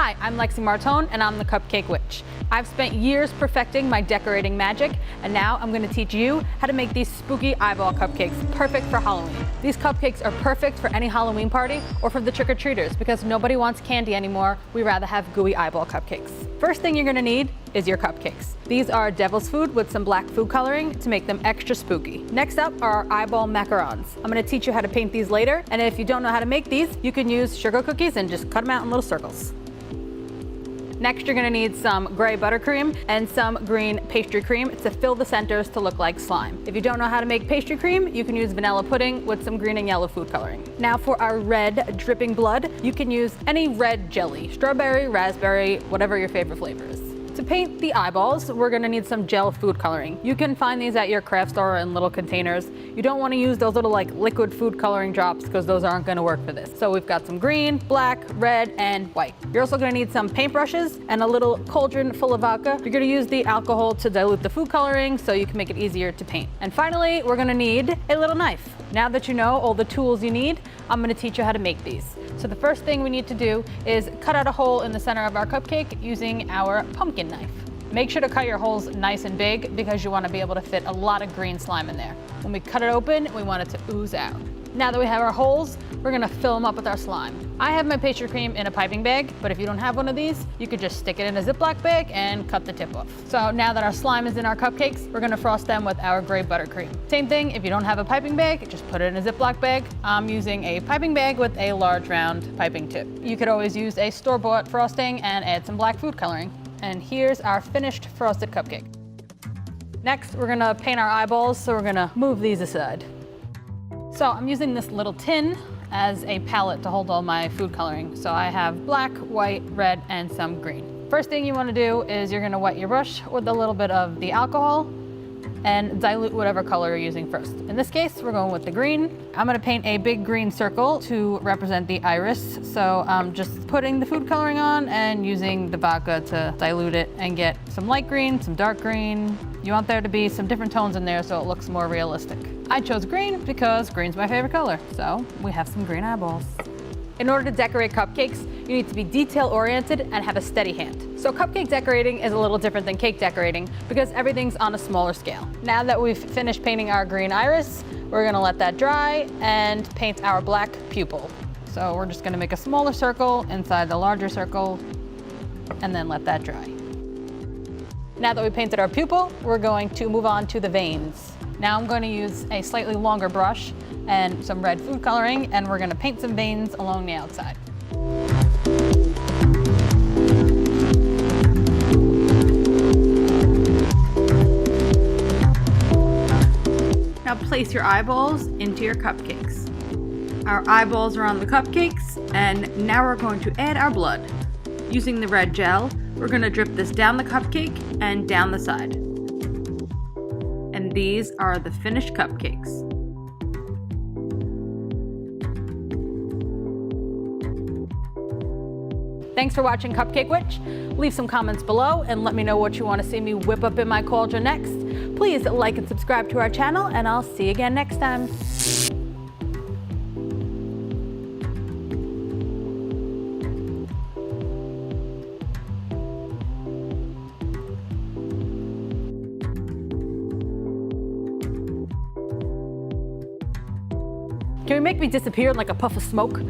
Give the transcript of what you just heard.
Hi, I'm Lexi Martone and I'm the Cupcake Witch. I've spent years perfecting my decorating magic, and now I'm going to teach you how to make these spooky eyeball cupcakes perfect for Halloween. These cupcakes are perfect for any Halloween party or for the trick-or-treaters because nobody wants candy anymore. We rather have gooey eyeball cupcakes. First thing you're going to need is your cupcakes. These are devil's food with some black food coloring to make them extra spooky. Next up are our eyeball macarons. I'm going to teach you how to paint these later, and if you don't know how to make these, you can use sugar cookies and just cut them out in little circles. Next, you're gonna need some gray buttercream and some green pastry cream to fill the centers to look like slime. If you don't know how to make pastry cream, you can use vanilla pudding with some green and yellow food coloring. Now for our red dripping blood, you can use any red jelly, strawberry, raspberry, whatever your favorite flavor is. To paint the eyeballs, we're gonna need some gel food coloring. You can find these at your craft store in little containers. You don't wanna use those little like liquid food coloring drops because those aren't gonna work for this. So we've got some green, black, red, and white. You're also gonna need some paintbrushes and a little cauldron full of vodka. You're gonna use the alcohol to dilute the food coloring so you can make it easier to paint. And finally, we're gonna need a little knife. Now that you know all the tools you need, I'm gonna teach you how to make these. So the first thing we need to do is cut out a hole in the center of our cupcake using our pumpkin knife. Make sure to cut your holes nice and big because you want to be able to fit a lot of green slime in there. When we cut it open, we want it to ooze out. Now that we have our holes, we're gonna fill them up with our slime. I have my pastry cream in a piping bag, but if you don't have one of these, you could just stick it in a Ziploc bag and cut the tip off. So now that our slime is in our cupcakes, we're gonna frost them with our gray buttercream. Same thing, if you don't have a piping bag, just put it in a Ziploc bag. I'm using a piping bag with a large round piping tip. You could always use a store-bought frosting and add some black food coloring. And here's our finished frosted cupcake. Next, we're gonna paint our eyeballs, so we're gonna move these aside. So I'm using this little tin as a palette to hold all my food coloring. So I have black, white, red, and some green. First thing you want to do is you're going to wet your brush with a little bit of the alcohol and dilute whatever color you're using first. In this case, we're going with the green. I'm going to paint a big green circle to represent the iris. So I'm just putting the food coloring on and using the vodka to dilute it and get some light green, some dark green. You want there to be some different tones in there so it looks more realistic. I chose green because green's my favorite color, so we have some green eyeballs. In order to decorate cupcakes, you need to be detail-oriented and have a steady hand. So cupcake decorating is a little different than cake decorating because everything's on a smaller scale. Now that we've finished painting our green iris, we're gonna let that dry and paint our black pupil. So we're just gonna make a smaller circle inside the larger circle and then let that dry. Now that we painted our pupil, we're going to move on to the veins. Now I'm going to use a slightly longer brush and some red food coloring, and we're going to paint some veins along the outside. Now place your eyeballs into your cupcakes. Our eyeballs are on the cupcakes, and now we're going to add our blood. Using the red gel, we're going to drip this down the cupcake and down the side. And these are the finished cupcakes. Thanks for watching Cupcake Witch. Leave some comments below and let me know what you want to see me whip up in my cauldron next. Please like and subscribe to our channel, and I'll see you again next time. Can we make me disappear in like a puff of smoke?